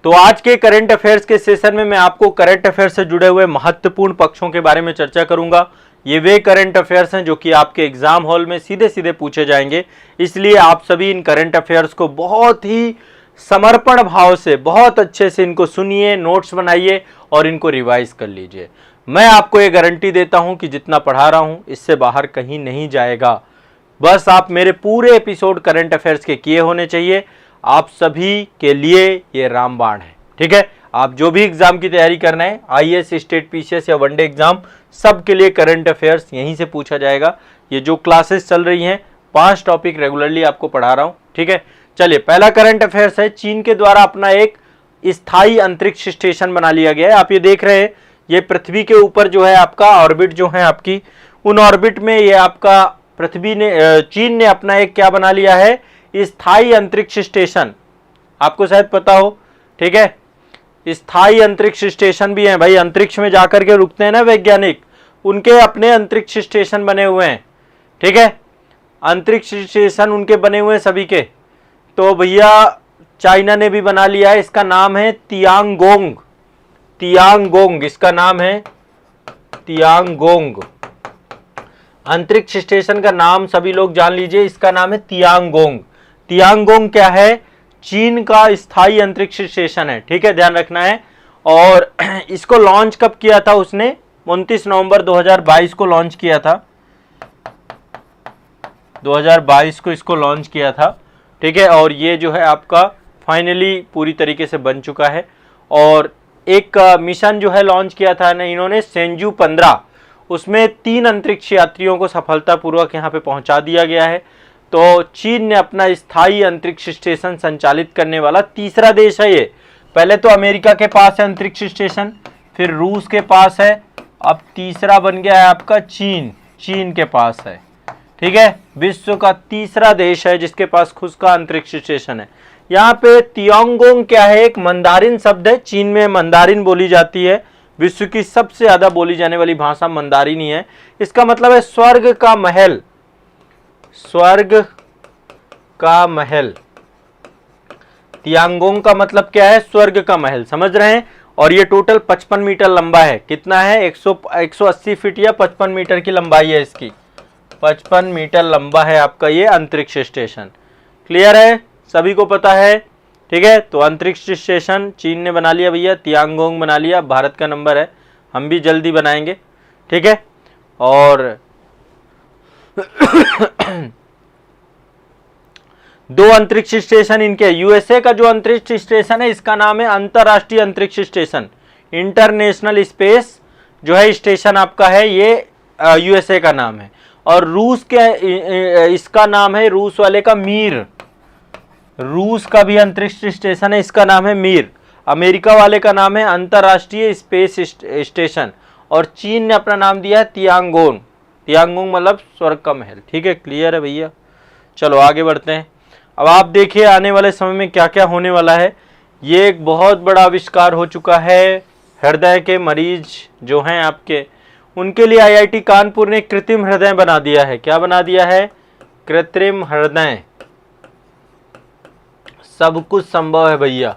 तो आज के करंट अफेयर्स के सेशन में मैं आपको करंट अफेयर्स से जुड़े हुए महत्वपूर्ण पक्षों के बारे में चर्चा करूंगा। ये वे करंट अफेयर्स हैं जो कि आपके एग्जाम हॉल में सीधे सीधे पूछे जाएंगे, इसलिए आप सभी इन करंट अफेयर्स को बहुत ही समर्पण भाव से बहुत अच्छे से इनको सुनिए, नोट्स बनाइए और इनको रिवाइज कर लीजिए। मैं आपको ये गारंटी देता हूं कि जितना पढ़ा रहा हूं इससे बाहर कहीं नहीं जाएगा। बस आप मेरे पूरे एपिसोड करंट अफेयर्स के किए होने चाहिए। आप सभी के लिए ये रामबाण है, ठीक है। आप जो भी एग्जाम की तैयारी करना है, आईएएस, स्टेट पीसीएस या वनडे एग्जाम, सब के लिए करंट अफेयर्स यहीं से पूछा जाएगा। ये जो क्लासेस चल रही हैं 5 टॉपिक रेगुलरली आपको पढ़ा रहा हूं, ठीक है। चलिए, पहला करंट अफेयर्स है, चीन के द्वारा अपना एक स्थायी अंतरिक्ष स्टेशन बना लिया गया है। आप ये देख रहे हैं, ये पृथ्वी के ऊपर जो है आपका ऑर्बिट जो है आपकी, उन ऑर्बिट में ये आपका चीन ने अपना एक क्या बना लिया है, स्थायी अंतरिक्ष स्टेशन। आपको शायद पता हो, ठीक है। स्थायी अंतरिक्ष स्टेशन भी है भाई, अंतरिक्ष में जाकर के रुकते हैं ना वैज्ञानिक, उनके अपने अंतरिक्ष स्टेशन बने हुए हैं, ठीक है। अंतरिक्ष स्टेशन उनके बने हुए हैं सभी के। तो भैया चाइना ने भी बना लिया है, इसका नाम है तियांगोंग। तियांगोंग इसका नाम है, तियांगोंग। अंतरिक्ष स्टेशन का नाम सभी लोग जान लीजिए, इसका नाम है तियांगोंग। तियांगोंग क्या है, चीन का स्थायी अंतरिक्ष स्टेशन है, ठीक है, ध्यान रखना है। और इसको लॉन्च कब किया था उसने, 29 नवंबर 2022 को लॉन्च किया था, 2022 को इसको लॉन्च किया था, ठीक है। और ये जो है आपका फाइनली पूरी तरीके से बन चुका है। और एक मिशन जो है लॉन्च किया था ना इन्होंने, सेंजू 15, उसमें 3 अंतरिक्ष यात्रियों को सफलतापूर्वक यहाँ पे पहुंचा दिया गया है। तो चीन ने अपना स्थायी अंतरिक्ष स्टेशन संचालित करने वाला तीसरा देश है ये। पहले तो अमेरिका के पास है अंतरिक्ष स्टेशन, फिर रूस के पास है, अब तीसरा बन गया है आपका चीन, चीन के पास है, ठीक है। विश्व का तीसरा देश है जिसके पास खुद का अंतरिक्ष स्टेशन है। यहाँ पे तियांगोंग क्या है, एक मंदारिन शब्द है, चीन में मंदारिन बोली जाती है, विश्व की सबसे ज्यादा बोली जाने वाली भाषा मंदारिन ही है। इसका मतलब है स्वर्ग का महल, स्वर्ग का महल। तियांगोंग का मतलब क्या है, स्वर्ग का महल, समझ रहे हैं। और ये टोटल 55 मीटर लंबा है। कितना है, 180 फीट या 55 मीटर की लंबाई है इसकी, 55 मीटर लंबा है आपका ये अंतरिक्ष स्टेशन। क्लियर है, सभी को पता है, ठीक है। तो अंतरिक्ष स्टेशन चीन ने बना लिया भैया, तियांगोंग बना लिया, भारत का नंबर है, हम भी जल्दी बनाएंगे, ठीक है। और 2 अंतरिक्ष स्टेशन इनके, यूएसए का जो अंतरिक्ष स्टेशन है इसका नाम है अंतरराष्ट्रीय अंतरिक्ष स्टेशन, इंटरनेशनल स्पेस जो है स्टेशन आपका है, ये यूएसए का नाम है। और रूस के इसका नाम है, रूस वाले का मीर, रूस का भी अंतरिक्ष स्टेशन है, इसका नाम है मीर। अमेरिका वाले का नाम है अंतरराष्ट्रीय स्पेस स्टेशन। और चीन ने अपना नाम दिया है तियांगोंग। तियांगोंग मतलब स्वर्ग का महल, ठीक है। क्लियर है भैया, चलो आगे बढ़ते हैं। अब आप देखिए आने वाले समय में क्या क्या होने वाला है। ये एक बहुत बड़ा आविष्कार हो चुका है, हृदय के मरीज जो हैं आपके, उनके लिए आईआईटी कानपुर ने कृत्रिम हृदय बना दिया है। क्या बना दिया है, कृत्रिम हृदय। सब कुछ संभव है भैया।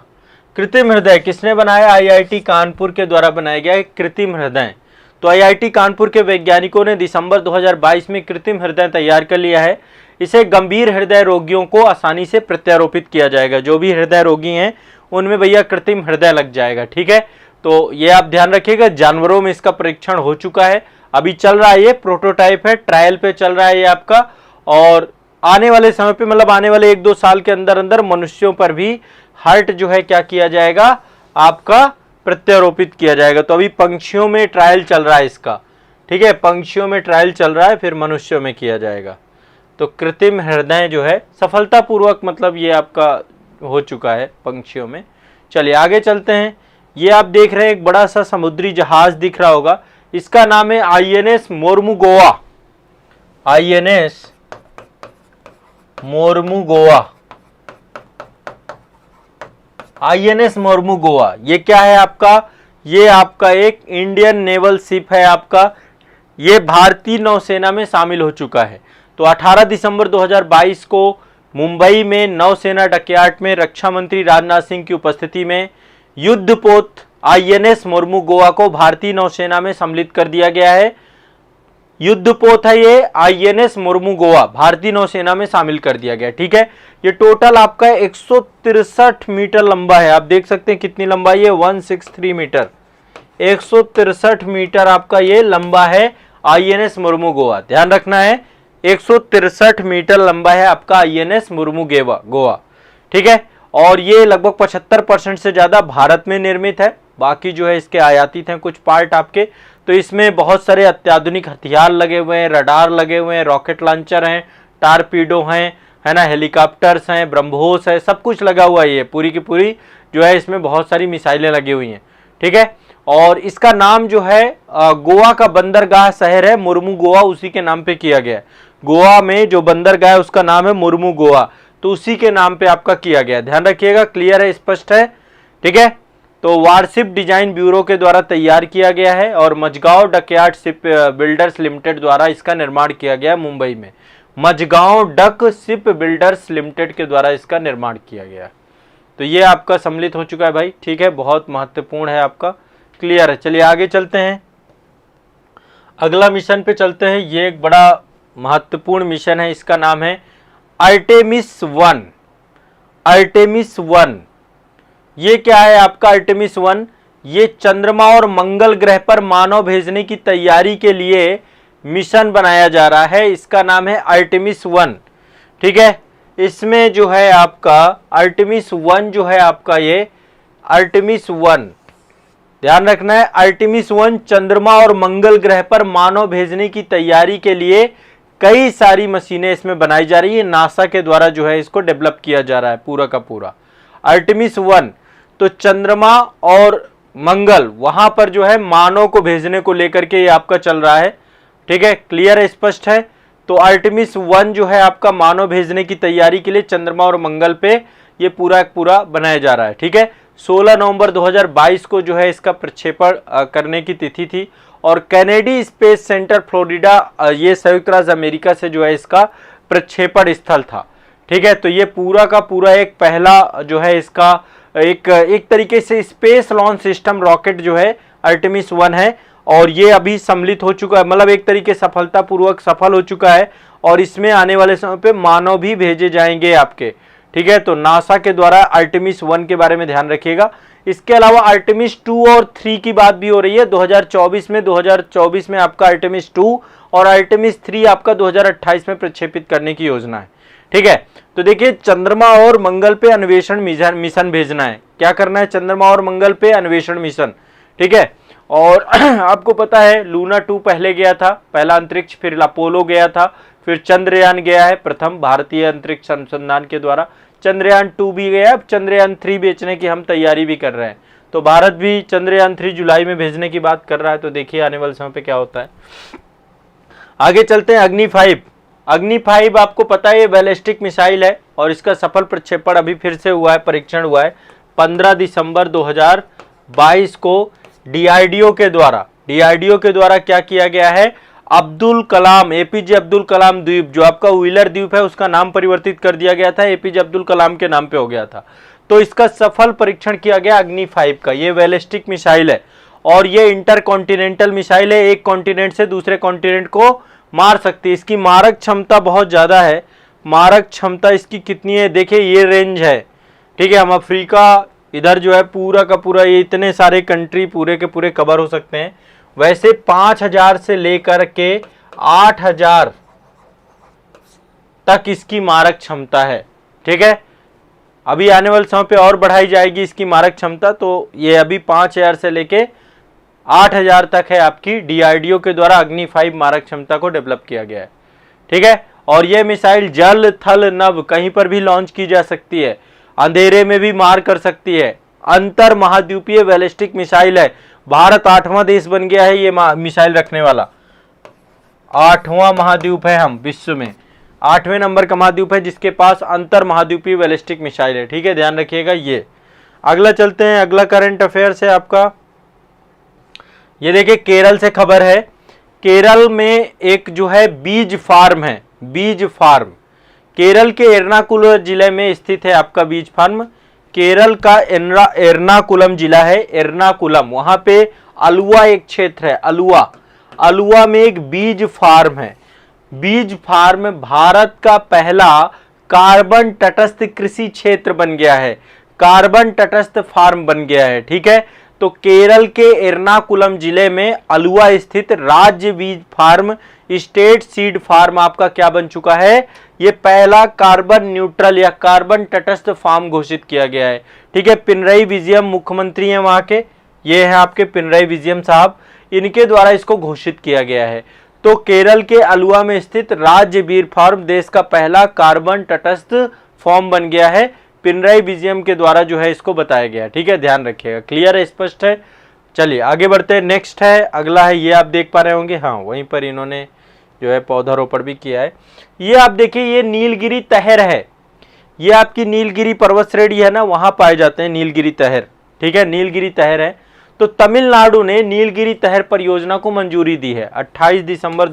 कृत्रिम हृदय किसने बनाया, आईआईटी कानपुर के द्वारा बनाया गया है कृत्रिम हृदय। तो आईआईटी कानपुर के वैज्ञानिकों ने दिसंबर 2022 में कृत्रिम हृदय तैयार कर लिया है। इसे गंभीर हृदय रोगियों को आसानी से प्रत्यारोपित किया जाएगा। जो भी हृदय रोगी हैं उनमें भैया कृत्रिम हृदय लग जाएगा, ठीक है। तो ये आप ध्यान रखिएगा, जानवरों में इसका परीक्षण हो चुका है, अभी चल रहा है, ये प्रोटोटाइप है, ट्रायल पे चल रहा है ये आपका। और आने वाले समय पे मतलब आने वाले 1-2 साल के अंदर अंदर मनुष्यों पर भी हार्ट जो है क्या किया जाएगा, आपका प्रत्यारोपित किया जाएगा। तो अभी पंछियों में ट्रायल चल रहा है इसका, ठीक है, पंछियों में ट्रायल चल रहा है, फिर मनुष्यों में किया जाएगा। तो कृत्रिम हृदय जो है सफलतापूर्वक मतलब ये आपका हो चुका है पंछियों में। चलिए आगे चलते हैं। ये आप देख रहे हैं एक बड़ा सा समुद्री जहाज दिख रहा होगा, इसका नाम है INS Mormugao. INS Mormugao, INS Mormugao. ये क्या है आपका, ये आपका एक इंडियन नेवल शिप है आपका, ये भारतीय नौसेना में शामिल हो चुका है। तो 18 दिसंबर 2022 को मुंबई में नौसेना डकयार्ड में रक्षा मंत्री राजनाथ सिंह की उपस्थिति में युद्धपोत INS मुर्मू गोवा को भारतीय नौसेना में सम्मिलित कर दिया गया है। युद्धपोत है ये INS मुर्मू गोवा, भारतीय नौसेना में शामिल कर दिया गया। ठीक है, ये टोटल आपका 163 मीटर लंबा है। आप देख सकते हैं कितनी लंबाई है, 163 मीटर, 163 मीटर आपका ये लंबा है INS मुर्मू गोवा। ध्यान रखना है, 163 मीटर लंबा है आपका INS मुर्मू गोवा। ठीक है, और ये लगभग 75% से ज्यादा भारत में निर्मित है, बाकी जो है इसके आयातित हैं कुछ पार्ट आपके। तो इसमें बहुत सारे अत्याधुनिक हथियार लगे हुए हैं, रडार लगे हुए हैं, रॉकेट लॉन्चर हैं, टारपीडो हैं, है ना, हेलीकॉप्टर्स हैं, ब्रह्मोस है, सब कुछ लगा हुआ है। ये पूरी की पूरी जो है इसमें बहुत सारी मिसाइलें लगी हुई हैं। ठीक है, और इसका नाम जो है गोवा का बंदरगाह शहर है मुर्मू गोवा, उसी के नाम पे किया गया है। गोवा में जो बंदरगाह है उसका नाम है मुर्मू गोवा, तो उसी के नाम पे आपका किया गया। ध्यान रखिएगा, क्लियर है, स्पष्ट है। ठीक है, तो वारशिप डिजाइन ब्यूरो के द्वारा तैयार किया गया है और Mazagon dockyard ship builders limited द्वारा इसका निर्माण किया गया मुंबई में। Mazagon dock ship builders limited के द्वारा इसका निर्माण किया गया। तो ये आपका सम्मिलित हो चुका है भाई। ठीक है, बहुत महत्वपूर्ण है आपका, क्लियर है। चलिए आगे चलते हैं, अगला मिशन पे चलते हैं। ये एक बड़ा महत्वपूर्ण मिशन है, इसका नाम है आर्टेमिस 1। आर्टेमिस 1 ये क्या है आपका? आर्टेमिस 1 ये चंद्रमा और मंगल ग्रह पर मानव भेजने की तैयारी के लिए मिशन बनाया जा रहा है। इसका नाम है आर्टेमिस 1। ठीक है, इसमें जो है आपका आर्टेमिस 1 जो है आपका ये आर्टेमिस 1, ध्यान रखना है, आर्टेमिस 1 चंद्रमा और मंगल ग्रह पर मानव भेजने की तैयारी के लिए कई सारी मशीनें इसमें बनाई जा रही है। नासा के द्वारा जो है इसको डेवलप किया जा रहा है पूरा का पूरा। आर्टेमिस 1 तो चंद्रमा और मंगल वहां पर जो है मानव को भेजने को लेकर के ये आपका चल रहा है। ठीक है, क्लियर है, स्पष्ट है। तो आर्टेमिस 1 जो है आपका मानव भेजने की तैयारी के लिए चंद्रमा और मंगल पे ये पूरा बनाया जा रहा है। ठीक है, 16 नवंबर 2022 को जो है इसका प्रक्षेपण करने की तिथि थी और कैनेडी स्पेस सेंटर फ्लोरिडा ये संयुक्त राज्य अमेरिका से जो है इसका प्रक्षेपण स्थल था। ठीक है, तो ये पूरा का पूरा एक पहला जो है इसका एक तरीके से स्पेस लॉन्च सिस्टम रॉकेट जो है आर्टेमिस 1 है और ये अभी सम्मिलित हो चुका है, मतलब एक तरीके सफलतापूर्वक सफल हो चुका है और इसमें आने वाले समय पे मानव भी भेजे जाएंगे आपके। ठीक है, तो नासा के द्वारा आर्टेमिस 1 के बारे में ध्यान रखिएगा। इसके अलावा आर्टेमिस 2 और 3 की बात भी हो रही है 2024 में आपका आर्टेमिस 2 और आर्टेमिस 3 आपका 2028 में प्रक्षेपित करने की योजना है। ठीक है, तो देखिए चंद्रमा और मंगल पे अन्वेषण मिशन भेजना है। क्या करना है? चंद्रमा और मंगल पे अन्वेषण मिशन। ठीक है, और आपको पता है लूना 2 पहले गया था, पहला अंतरिक्ष, फिर अपोलो गया था, फिर चंद्रयान गया है प्रथम भारतीय अंतरिक्ष अनुसंधान के द्वारा, चंद्रयान 2 भी गया, अब चंद्रयान 3 बेचने की हम तैयारी भी कर रहे हैं। तो भारत भी चंद्रयान 3 जुलाई में भेजने की बात कर रहा है, तो देखिए आने वाले समय पे क्या होता है। आगे चलते हैं, अग्नि 5। अग्नि 5 आपको पता है ये बैलिस्टिक मिसाइल है और इसका सफल प्रक्षेपण अभी फिर से हुआ है, परीक्षण हुआ है 15 दिसंबर 2022 को DRDO के द्वारा क्या किया गया है? अब्दुल कलाम, APJ अब्दुल कलाम द्वीप, जो आपका व्हीलर द्वीप है उसका नाम परिवर्तित कर दिया गया था, APJ अब्दुल कलाम के नाम पे हो गया था। तो इसका सफल परीक्षण किया गया अग्नि 5 का। ये बैलिस्टिक मिसाइल है और ये इंटरकॉन्टिनेंटल मिसाइल है, एक कॉन्टिनेंट से दूसरे कॉन्टिनेंट को मार सकती है। इसकी मारक क्षमता बहुत ज्यादा है। मारक क्षमता इसकी कितनी है? देखिए ये रेंज है। ठीक है, हम अफ्रीका इधर जो है पूरा का पूरा ये इतने सारे कंट्री पूरे के पूरे कवर हो सकते हैं। वैसे 5000 से लेकर के 8000 तक इसकी मारक क्षमता है। ठीक है, अभी आने वाले समय पे और बढ़ाई जाएगी इसकी मारक क्षमता, तो ये अभी 5000 से लेके 8000 तक है आपकी। DRDO के द्वारा अग्नि 5 मारक क्षमता को डेवलप किया गया है। ठीक है, और यह मिसाइल जल थल नभ कहीं पर भी लॉन्च की जा सकती है, अंधेरे में भी मार कर सकती है। अंतर महाद्वीपीय बैलिस्टिक मिसाइल है। भारत 8वां देश बन गया है ये मिसाइल रखने वाला। 8वां महाद्वीप है हम विश्व में, 8वें नंबर का महाद्वीप है जिसके पास अंतर महाद्वीपीय बैलिस्टिक मिसाइल है। ठीक है, ध्यान रखिएगा। ये अगला चलते हैं, अगला करंट अफेयर्स है आपका। ये देखिए केरल से खबर है। केरल में एक जो है बीज फार्म है, बीज फार्म केरल के एर्नाकुलम जिले में स्थित है आपका बीज फार्म। केरल का एर्नाकुलम जिला है, एर्नाकुलम, वहां पे अलुआ एक क्षेत्र है, अलुआ में एक बीज फार्म है। बीज फार्म भारत का पहला कार्बन तटस्थ कृषि क्षेत्र बन गया है, कार्बन तटस्थ फार्म बन गया है। ठीक है, तो केरल के एर्नाकुलम जिले में अलुआ स्थित राज्य बीज फार्म, स्टेट सीड फार्म आपका क्या बन चुका है, ये पहला कार्बन न्यूट्रल या कार्बन तटस्थ फार्म घोषित किया गया है। ठीक है, पिनरई विजयम मुख्यमंत्री हैं वहां के, ये है आपके पिनरई विजयम साहब, इनके द्वारा इसको घोषित किया गया है। तो केरल के अलुआ में स्थित राज्य बीज फार्म देश का पहला कार्बन तटस्थ फार्म बन गया है, पिनरई विजयम के द्वारा जो है इसको बताया गया। ठीक है, ध्यान रखिएगा, क्लियर है, स्पष्ट है। चलिए आगे बढ़ते हैं, नेक्स्ट है, अगला है, ये आप देख पा रहे होंगे, हाँ वहीं पर इन्होंने जो है पौधारोपण भी किया है। ये आप देखिए, ये नीलगिरी तहर है, ये आपकी नीलगिरी पर्वत श्रेणी है ना, वहां पाए जाते हैं नीलगिरी तहर। ठीक है, नीलगिरी तहर है। तो तमिलनाडु ने नीलगिरी तहर परियोजना को मंजूरी दी है 28 दिसंबर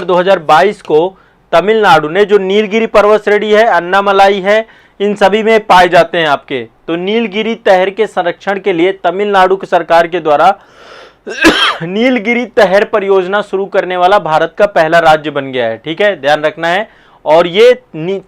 2022 को। तमिलनाडु ने, जो नीलगिरी पर्वत श्रेणी है, अन्नामलाई है, इन सभी में पाए जाते हैं आपके। तो नीलगिरी तहर के संरक्षण के लिए तमिलनाडु की सरकार के द्वारा नीलगिरी तहर परियोजना शुरू करने वाला भारत का पहला राज्य बन गया है। ठीक है, ध्यान रखना है। और ये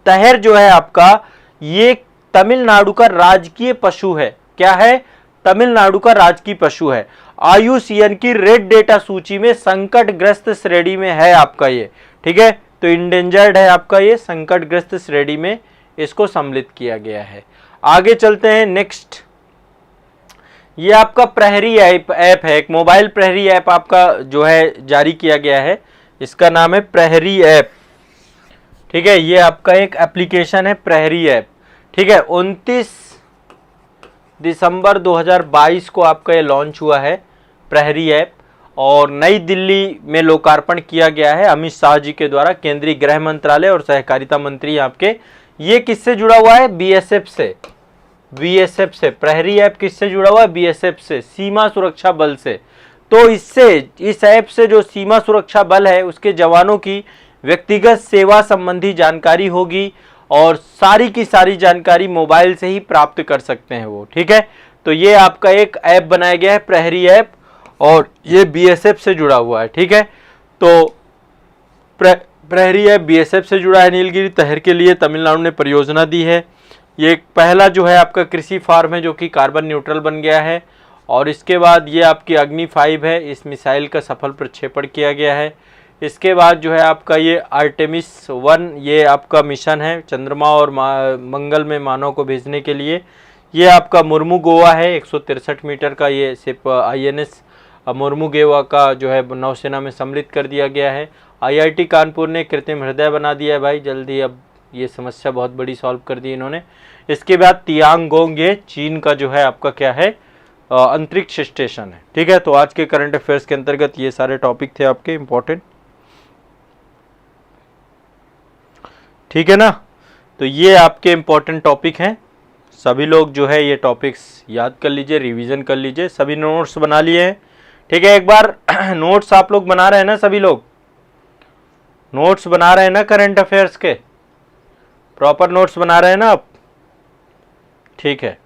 तहर जो है आपका, ये तमिलनाडु का राजकीय पशु है। क्या है, तमिलनाडु का राजकीय पशु है। IUCN की रेड डेटा सूची में संकटग्रस्त श्रेणी में है आपका ये। ठीक है, तो इंडेंजर्ड है आपका ये, संकटग्रस्त श्रेणी में इसको सम्मिलित किया गया है। आगे चलते हैं, नेक्स्ट, ये आपका प्रहरी ऐप है, एक मोबाइल प्रहरी ऐप आपका जो है जारी किया गया है, इसका नाम है प्रहरी ऐप। ठीक है, ये आपका एक एप्लीकेशन है प्रहरी ऐप। ठीक है, 29 दिसंबर 2022 को आपका ये लॉन्च हुआ है प्रहरी ऐप, और नई दिल्ली में लोकार्पण किया गया है अमित शाह जी के द्वारा, केंद्रीय गृह मंत्रालय और सहकारिता मंत्री आपके। ये किससे जुड़ा हुआ है, BSF से, BSF से। प्रहरी ऐप किससे जुड़ा हुआ है, BSF से, सीमा सुरक्षा बल से। तो इससे, इस ऐप से जो सीमा सुरक्षा बल है उसके जवानों की व्यक्तिगत सेवा संबंधी जानकारी होगी, और सारी की सारी जानकारी मोबाइल से ही प्राप्त कर सकते हैं वो। ठीक है, तो ये आपका एक ऐप बनाया गया है प्रहरी ऐप, और ये BSF से जुड़ा हुआ है। ठीक है, तो प्रहरी ऐप BSF से जुड़ा है। नीलगिरी तहर के लिए तमिलनाडु ने परियोजना दी है। ये एक पहला जो है आपका कृषि फार्म है जो कि कार्बन न्यूट्रल बन गया है। और इसके बाद ये आपकी अग्नि 5 है, इस मिसाइल का सफल प्रक्षेपण किया गया है। इसके बाद जो है आपका ये आर्टेमिस 1, ये आपका मिशन है चंद्रमा और मंगल में मानव को भेजने के लिए। ये आपका मुर्मुगोवा है, 163 मीटर का ये सिर्फ INS मुर्मुगोवा का जो है नौसेना में सम्मिलित कर दिया गया है। IIT कानपुर ने कृत्रिम हृदय बना दिया है भाई, जल्दी, अब ये समस्या बहुत बड़ी सॉल्व कर दी इन्होंने। इसके बाद तियांगोंग, ये चीन का जो है आपका क्या है, अंतरिक्ष स्टेशन है। ठीक है, तो आज के करंट अफेयर्स के अंतर्गत ये सारे टॉपिक थे आपके इम्पोर्टेंट। ठीक है ना, तो ये आपके इम्पोर्टेंट टॉपिक हैं। सभी लोग जो है ये टॉपिक्स याद कर लीजिए, रिवीजन कर लीजिए, सभी नोट्स बना लिए हैं। ठीक है, एक बार नोट्स आप लोग बना रहे हैं ना, सभी लोग नोट्स बना रहे हैं ना करंट अफेयर्स के, प्रॉपर नोट्स बना रहे हैं ना आप। ठीक है।